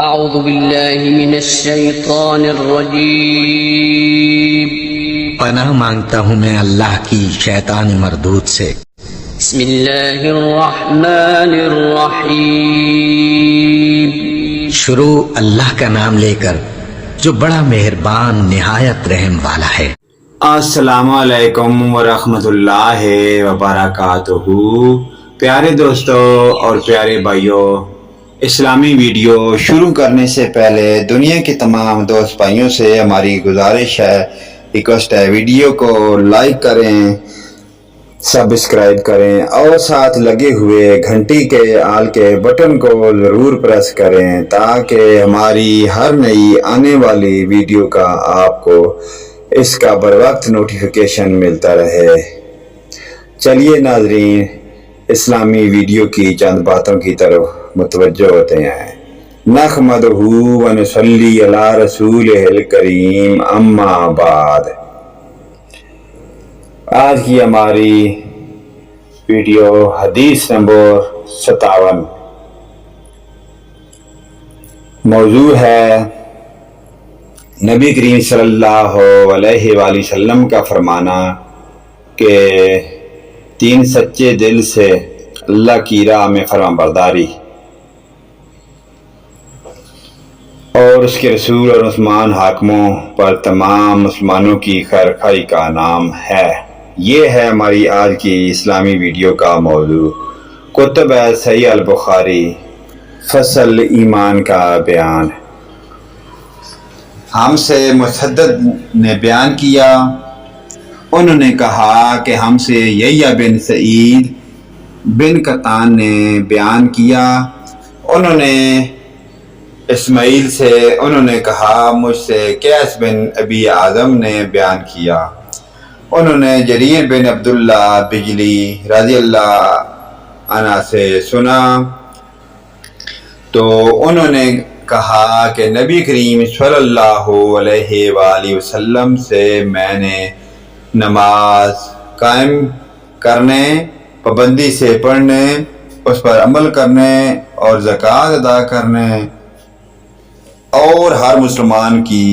اعوذ باللہ من الشیطان الرجیم پناہ مانگتا ہوں میں اللہ کی شیطان مردود سے۔ بسم اللہ الرحمن الرحیم شروع اللہ کا نام لے کر جو بڑا مہربان نہایت رحم والا ہے۔ السلام علیکم ورحمۃ اللہ وبرکاتہ۔ پیارے دوستو اور پیارے بھائیوں، اسلامی ویڈیو شروع کرنے سے پہلے دنیا کے تمام دوست بھائیوں سے ہماری گزارش ہے، ریکویسٹ ہے، ویڈیو کو لائک کریں، سبسکرائب کریں اور ساتھ لگے ہوئے گھنٹی کے آل کے بٹن کو ضرور پریس کریں تاکہ ہماری ہر نئی آنے والی ویڈیو کا آپ کو اس کا بروقت نوٹیفیکیشن ملتا رہے۔ چلیے ناظرین، اسلامی ویڈیو کی چند باتوں کی طرف متوجہ ہوتے ہیں۔ نحمدہ ونصلی علی رسولہ الکریم، اما بعد۔ آج کی ہماری ویڈیو حدیث نمبر 57 موضوع ہے نبی کریم صلی اللہ علیہ وآلہ وسلم کا فرمانا کہ 3 سچے دل سے اللہ کی راہ میں فرمان برداری اور اس کے رسول اور مسلمان حاکموں پر تمام مسلمانوں کی خیر خواہی کا نام ہے۔ یہ ہے ہماری آج کی اسلامی ویڈیو کا موضوع۔ کتب ہے صحیح البخاری، فصل ایمان کا بیان۔ ہم سے مسدد نے بیان کیا، انہوں نے کہا کہ ہم سے یحییٰ بن سعید بن قطان نے بیان کیا، انہوں نے اسماعیل سے، انہوں نے کہا مجھ سے قیس بن ابی اعظم نے بیان کیا، انہوں نے جریر بن عبداللہ بجلی رضی اللہ عنہ سے سنا تو انہوں نے کہا کہ نبی کریم صلی اللہ علیہ وآلہ وسلم سے میں نے نماز قائم کرنے، پابندی سے پڑھنے، اس پر عمل کرنے اور زکوٰۃ ادا کرنے اور ہر مسلمان کی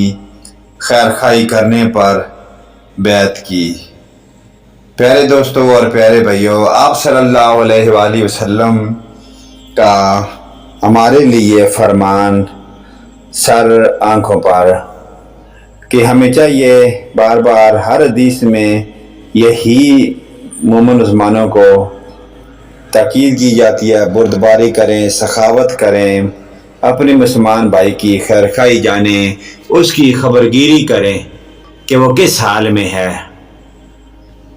خیر خواہی کرنے پر بیعت کی۔ پیارے دوستوں اور پیارے بھائیوں، آپ صلی اللہ علیہ وآلہ وسلم کا ہمارے لیے فرمان سر آنکھوں پر کہ ہمیں چاہیے بار بار ہر حدیث میں یہی مومن مسلمانوں کو تاکید کی جاتی ہے، بردباری کریں، سخاوت کریں، اپنے مسلمان بھائی کی خیر خواہی جانیں، اس کی خبرگیری کریں کہ وہ کس حال میں ہے،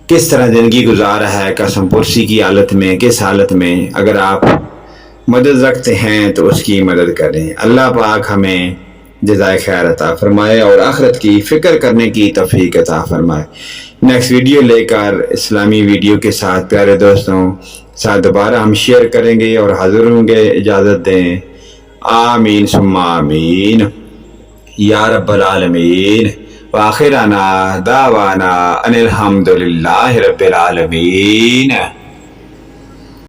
کس طرح زندگی گزارا ہے، قسم پرسی کی حالت میں، کس حالت میں۔ اگر آپ مدد رکھتے ہیں تو اس کی مدد کریں۔ اللہ پاک ہمیں جزائے خیر عطا فرمائے اور آخرت کی فکر کرنے کی توفیق عطا فرمائے۔ نیکسٹ ویڈیو لے کر اسلامی ویڈیو کے ساتھ پیارے دوستوں ساتھ دوبارہ ہم شیئر کریں گے اور حاضر ہوں گے۔ اجازت دیں، آمین ثم آمین یا رب العالمین، وآخرنا دعوانا ان الحمد للہ رب العالمین۔